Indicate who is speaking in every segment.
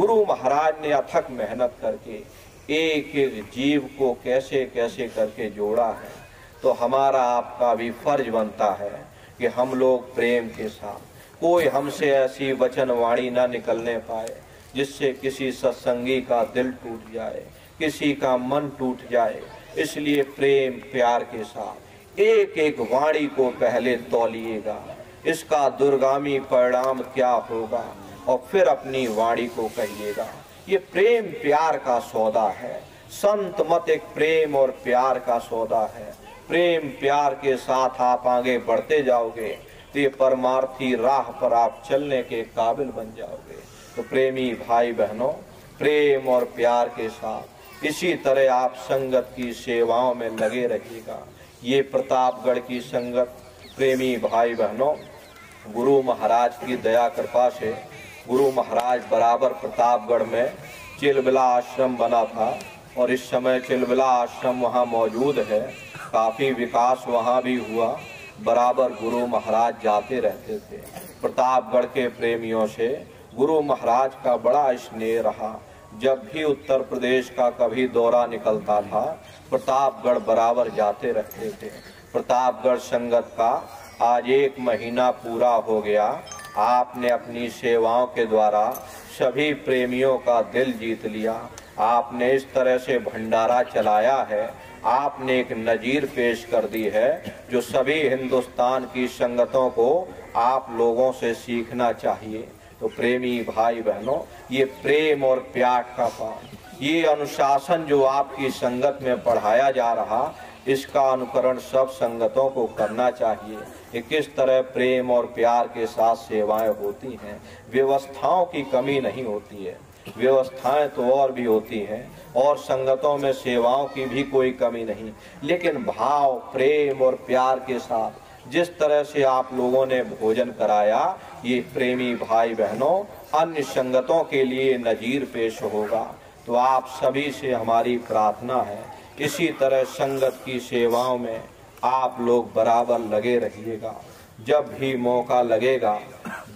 Speaker 1: गुरु महाराज ने अथक मेहनत करके एक एक जीव को कैसे कैसे करके जोड़ा है। तो हमारा आपका भी फर्ज बनता है कि हम लोग प्रेम के साथ, कोई हमसे ऐसी वचन वाणी ना निकलने पाए जिससे किसी सत्संगी का दिल टूट जाए, किसी का मन टूट जाए। इसलिए प्रेम प्यार के साथ एक एक वाणी को पहले तौलिएगा, इसका दुर्गामी परिणाम क्या होगा, और फिर अपनी वाणी को कहिएगा। ये प्रेम प्यार का सौदा है। संत मत एक प्रेम और प्यार का सौदा है। प्रेम प्यार के साथ आप आगे बढ़ते जाओगे तो ये परमार्थी राह पर आप चलने के काबिल बन जाओगे। तो प्रेमी भाई बहनों, प्रेम और प्यार के साथ इसी तरह आप संगत की सेवाओं में लगे रहिएगा। ये प्रतापगढ़ की संगत, प्रेमी भाई बहनों, गुरु महाराज की दया कृपा से गुरु महाराज बराबर प्रतापगढ़ में चिलबिला आश्रम बना था और इस समय चिलबिला आश्रम वहाँ मौजूद है। काफ़ी विकास वहाँ भी हुआ। बराबर गुरु महाराज जाते रहते थे। प्रतापगढ़ के प्रेमियों से गुरु महाराज का बड़ा स्नेह रहा। जब भी उत्तर प्रदेश का कभी दौरा निकलता था, प्रतापगढ़ बराबर जाते रहते थे। प्रतापगढ़ संगत का आज 1 महीना पूरा हो गया। आपने अपनी सेवाओं के द्वारा सभी प्रेमियों का दिल जीत लिया। आपने इस तरह से भंडारा चलाया है, आपने एक नजीर पेश कर दी है जो सभी हिंदुस्तान की संगतों को आप लोगों से सीखना चाहिए। तो प्रेमी भाई बहनों, ये प्रेम और प्यार का पाठ, ये अनुशासन जो आपकी संगत में पढ़ाया जा रहा, इसका अनुकरण सब संगतों को करना चाहिए कि किस तरह प्रेम और प्यार के साथ सेवाएं होती हैं। व्यवस्थाओं की कमी नहीं होती है, व्यवस्थाएं तो और भी होती हैं और संगतों में सेवाओं की भी कोई कमी नहीं, लेकिन भाव, प्रेम और प्यार के साथ जिस तरह से आप लोगों ने भोजन कराया, ये प्रेमी भाई बहनों अन्य संगतों के लिए नजीर पेश होगा। तो आप सभी से हमारी प्रार्थना है, इसी तरह संगत की सेवाओं में आप लोग बराबर लगे रहिएगा। जब भी मौका लगेगा,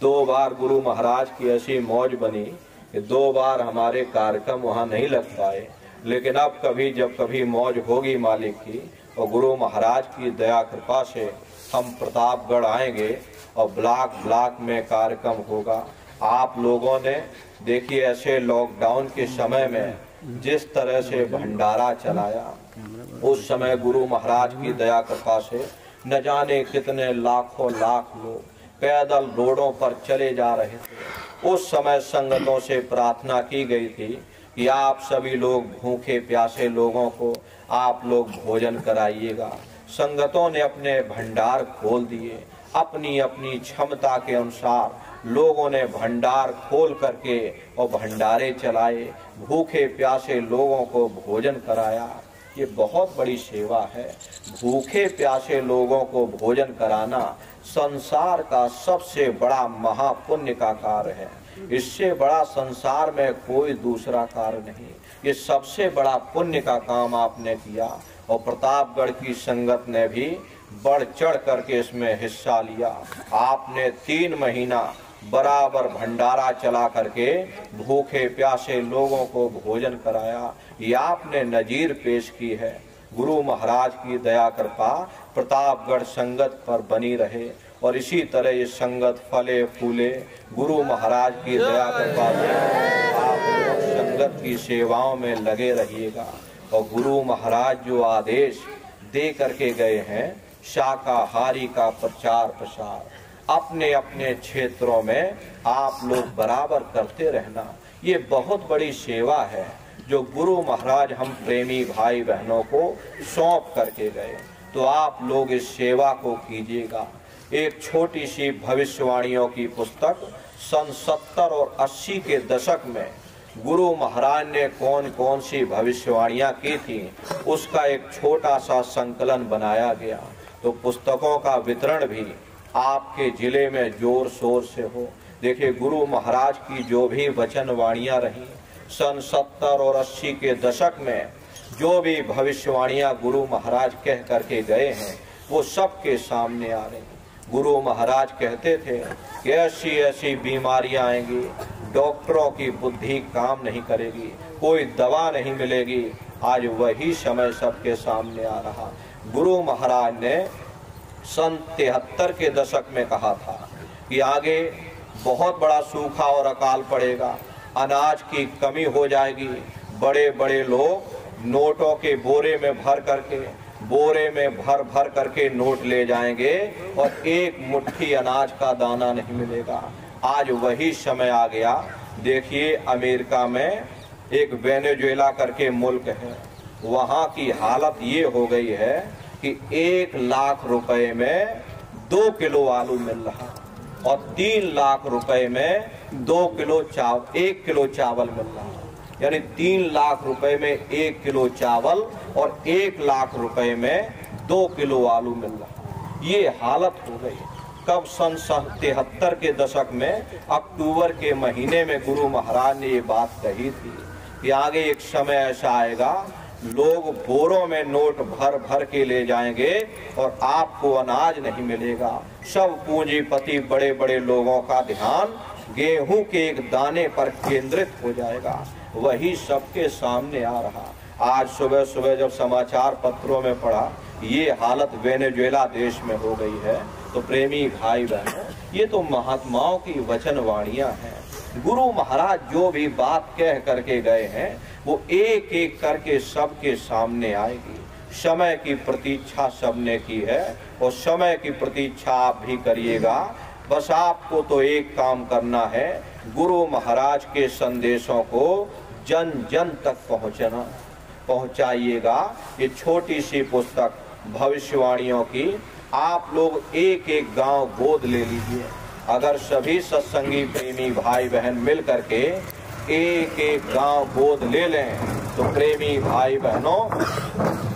Speaker 1: 2 बार गुरु महाराज की ऐसी मौज बनी कि 2 बार हमारे कार्यक्रम वहाँ नहीं लग पाए, लेकिन अब कभी जब कभी मौज होगी मालिक की और गुरु महाराज की दया कृपा से हम प्रतापगढ़ आएंगे और ब्लॉक ब्लॉक में कार्यक्रम होगा। आप लोगों ने देखिए ऐसे लॉकडाउन के समय में जिस तरह से भंडारा चलाया, उस समय गुरु महाराज की दया कृपा से न जाने कितने लाखों लाख लोग पैदल रोडों पर चले जा रहे थे। उस समय संगतों से प्रार्थना की गई थी कि आप सभी लोग भूखे प्यासे लोगों को आप लोग भोजन कराइएगा। संगतों ने अपने भंडार खोल दिए, अपनी अपनी क्षमता के अनुसार लोगों ने भंडार खोल करके और भंडारे चलाए, भूखे प्यासे लोगों को भोजन कराया। ये बहुत बड़ी सेवा है। भूखे प्यासे लोगों को भोजन कराना संसार का सबसे बड़ा महापुण्य का कार्य है। इससे बड़ा संसार में कोई दूसरा कार्य नहीं। ये सबसे बड़ा पुण्य का काम आपने किया और प्रतापगढ़ की संगत ने भी बढ़ चढ़ करके इसमें हिस्सा लिया। आपने 3 महीना बराबर भंडारा चला करके भूखे प्यासे लोगों को भोजन कराया। ये आपने नजीर पेश की है। गुरु महाराज की दया कृपा प्रतापगढ़ संगत पर बनी रहे और इसी तरह ये संगत फले फूले। गुरु महाराज की दया कृपा से आप लोग संगत की सेवाओं में लगे रहिएगा। और गुरु महाराज जो आदेश दे करके गए हैं, शाकाहारी का प्रचार प्रसार अपने अपने क्षेत्रों में आप लोग बराबर करते रहना। ये बहुत बड़ी सेवा है जो गुरु महाराज हम प्रेमी भाई बहनों को सौंप करके गए। तो आप लोग इस सेवा को कीजिएगा। एक छोटी सी भविष्यवाणियों की पुस्तक सन 70 और 80 के दशक में गुरु महाराज ने कौन कौन सी भविष्यवाणियां की थी, उसका एक छोटा सा संकलन बनाया गया। तो पुस्तकों का वितरण भी आपके जिले में जोर शोर से हो। देखिए गुरु महाराज की जो भी वचनवाणियां रही सन 70 और 80 के दशक में, जो भी भविष्यवाणियां गुरु महाराज कह करके गए हैं, वो सबके सामने आ रही। गुरु महाराज कहते थे कि ऐसी ऐसी बीमारियां आएंगी, डॉक्टरों की बुद्धि काम नहीं करेगी, कोई दवा नहीं मिलेगी। आज वही समय सबके सामने आ रहा। गुरु महाराज ने सन 73 के दशक में कहा था कि आगे बहुत बड़ा सूखा और अकाल पड़ेगा, अनाज की कमी हो जाएगी। बड़े बड़े लोग नोटों के बोरे में भर करके नोट ले जाएंगे और एक मुट्ठी अनाज का दाना नहीं मिलेगा। आज वही समय आ गया। देखिए, अमेरिका में एक वेनेजुएला करके मुल्क है, वहाँ की हालत ये हो गई है कि 1 लाख रुपए में 2 किलो आलू मिल रहा और 3 लाख रुपए में 1 किलो चावल मिल रहा। यानी 3 लाख रुपए में 1 किलो चावल और 1 लाख रुपए में 2 किलो आलू मिल रहा। ये हालत हो गई। कब? सन 73 के दशक में अक्टूबर के महीने में गुरु महाराज ने ये बात कही थी कि आगे एक समय ऐसा आएगा, लोग बोरों में नोट भर भर के ले जाएंगे और आपको अनाज नहीं मिलेगा। सब पूंजीपति बड़े बड़े लोगों का ध्यान गेहूं के एक दाने पर केंद्रित हो जाएगा। वही सबके सामने आ रहा। आज सुबह सुबह जब समाचार पत्रों में पढ़ा ये हालत वेनेजुएला देश में हो गई है, तो प्रेमी भाई बहनों, ये तो महात्माओं की वचनवाणियां हैं। गुरु महाराज जो भी बात कह करके गए हैं वो एक एक करके सबके सामने आएगी। समय की प्रतीक्षा सबने की है और समय की प्रतीक्षा आप भी करिएगा। बस आपको तो एक काम करना है, गुरु महाराज के संदेशों को जन जन तक पहुंचाइएगा। ये छोटी सी पुस्तक भविष्यवाणियों की आप लोग एक एक गांव गोद ले लीजिए। अगर सभी सत्संगी प्रेमी भाई बहन मिल करके एक एक गांव गोद ले लें तो प्रेमी भाई बहनों,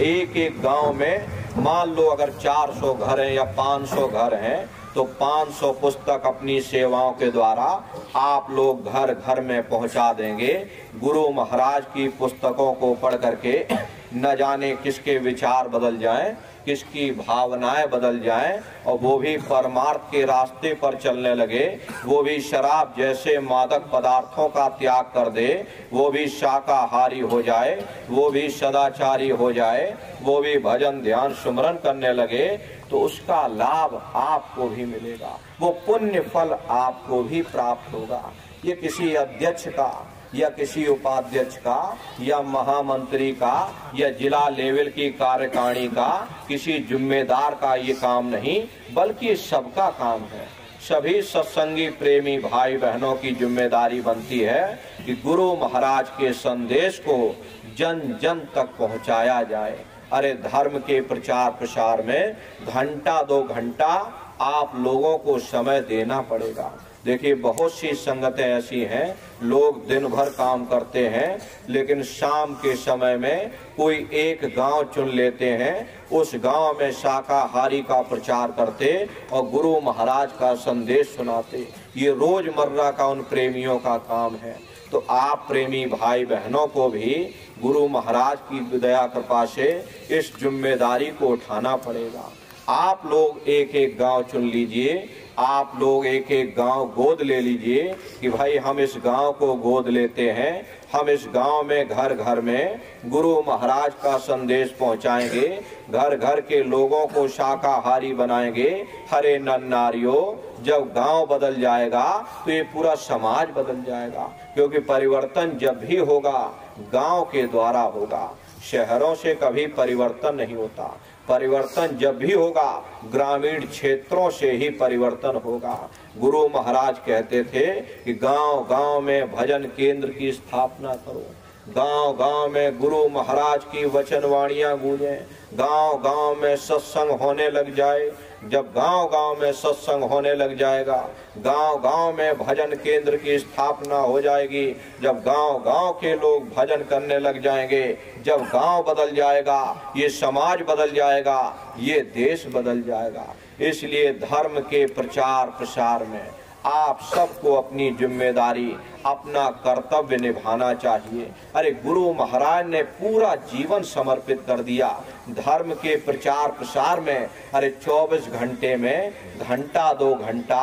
Speaker 1: एक एक गांव में मान लो अगर 400 घर हैं या 500 घर हैं तो 500 पुस्तक अपनी सेवाओं के द्वारा आप लोग घर घर में पहुंचा देंगे। गुरु महाराज की पुस्तकों को पढ़ करके न जाने किसके विचार बदल जाएं, किसकी भावनाएं बदल जाएं और वो भी परमार्थ के रास्ते पर चलने लगे। वो भी शराब जैसे मादक पदार्थों का त्याग कर दे, वो भी शाकाहारी हो जाए, वो भी सदाचारी हो जाए, वो भी भजन ध्यान सुमरन करने लगे, तो उसका लाभ आपको भी मिलेगा, वो पुण्य फल आपको भी प्राप्त होगा। ये किसी अध्यक्ष का या किसी उपाध्यक्ष का या महामंत्री का या जिला लेवल की कार्यकारिणी का, किसी जिम्मेदार का ये काम नहीं, बल्कि सबका काम है। सभी सत्संगी प्रेमी भाई बहनों की जिम्मेदारी बनती है कि गुरु महाराज के संदेश को जन जन तक पहुंचाया जाए। अरे धर्म के प्रचार प्रसार में घंटा 2 घंटा आप लोगों को समय देना पड़ेगा। देखिए, बहुत सी संगतें ऐसी हैं, लोग दिन भर काम करते हैं लेकिन शाम के समय में कोई एक गांव चुन लेते हैं, उस गांव में शाकाहारी का प्रचार करते और गुरु महाराज का संदेश सुनाते। ये रोजमर्रा का उन प्रेमियों का काम है। तो आप प्रेमी भाई बहनों को भी गुरु महाराज की दया कृपा से इस जिम्मेदारी को उठाना पड़ेगा। आप लोग एक एक गांव चुन लीजिए, आप लोग एक एक गांव गोद ले लीजिए कि भाई हम इस गांव को गोद लेते हैं, हम इस गांव में घर घर में गुरु महाराज का संदेश पहुंचाएंगे, घर घर के लोगों को शाकाहारी बनाएंगे। हरे नर नारियों, जब गांव बदल जाएगा तो ये पूरा समाज बदल जाएगा, क्योंकि परिवर्तन जब भी होगा गांव के द्वारा होगा, शहरों से कभी परिवर्तन नहीं होता। परिवर्तन जब भी होगा ग्रामीण क्षेत्रों से ही परिवर्तन होगा। गुरु महाराज कहते थे कि गांव गांव में भजन केंद्र की स्थापना करो, गांव गांव में गुरु महाराज की वचनवाणियां गूंजें, गांव गांव में सत्संग होने लग जाए। जब गांव गांव में सत्संग होने लग जाएगा, गांव गांव में भजन केंद्र की स्थापना हो जाएगी, जब गांव गांव के लोग भजन करने लग जाएंगे, जब गांव बदल जाएगा, ये समाज बदल जाएगा, ये देश बदल जाएगा। इसलिए धर्म के प्रचार प्रसार में आप सबको अपनी जिम्मेदारी, अपना कर्तव्य निभाना चाहिए। अरे गुरु महाराज ने पूरा जीवन समर्पित कर दिया धर्म के प्रचार प्रसार में। अरे 24 घंटे में घंटा 2 घंटा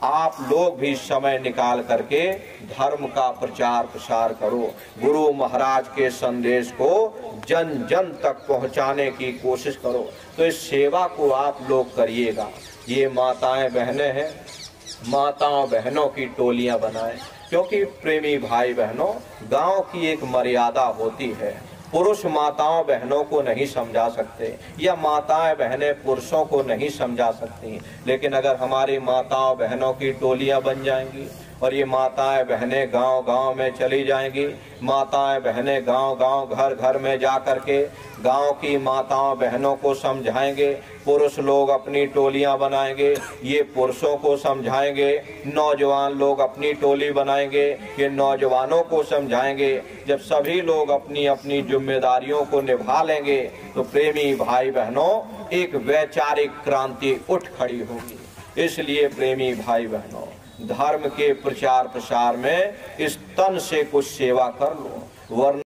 Speaker 1: आप लोग भी समय निकाल करके धर्म का प्रचार प्रसार करो। गुरु महाराज के संदेश को जन जन तक पहुंचाने की कोशिश करो। तो इस सेवा को आप लोग करिएगा। ये माताएं बहनें हैं, माताओं बहनों की टोलियां बनाएं, क्योंकि प्रेमी भाई बहनों, गांव की एक मर्यादा होती है। पुरुष माताओं बहनों को नहीं समझा सकते या माताएं बहनें पुरुषों को नहीं समझा सकती, लेकिन अगर हमारी माताओं बहनों की टोलियां बन जाएंगी और ये माताएं बहनें गांव गांव में चली जाएंगी, माताएं बहनें गांव गांव घर घर में जा करके गांव की माताओं बहनों को समझाएंगे, पुरुष लोग अपनी टोलियां बनाएंगे, ये पुरुषों को समझाएंगे, नौजवान लोग अपनी टोली बनाएंगे, ये नौजवानों को समझाएंगे। जब सभी लोग अपनी अपनी जिम्मेदारियों को निभा लेंगे तो प्रेमी भाई बहनों एक वैचारिक क्रांति उठ खड़ी होगी। इसलिए प्रेमी भाई बहनों, धर्म के प्रचार प्रसार में इस तन से कुछ सेवा कर लो, वरना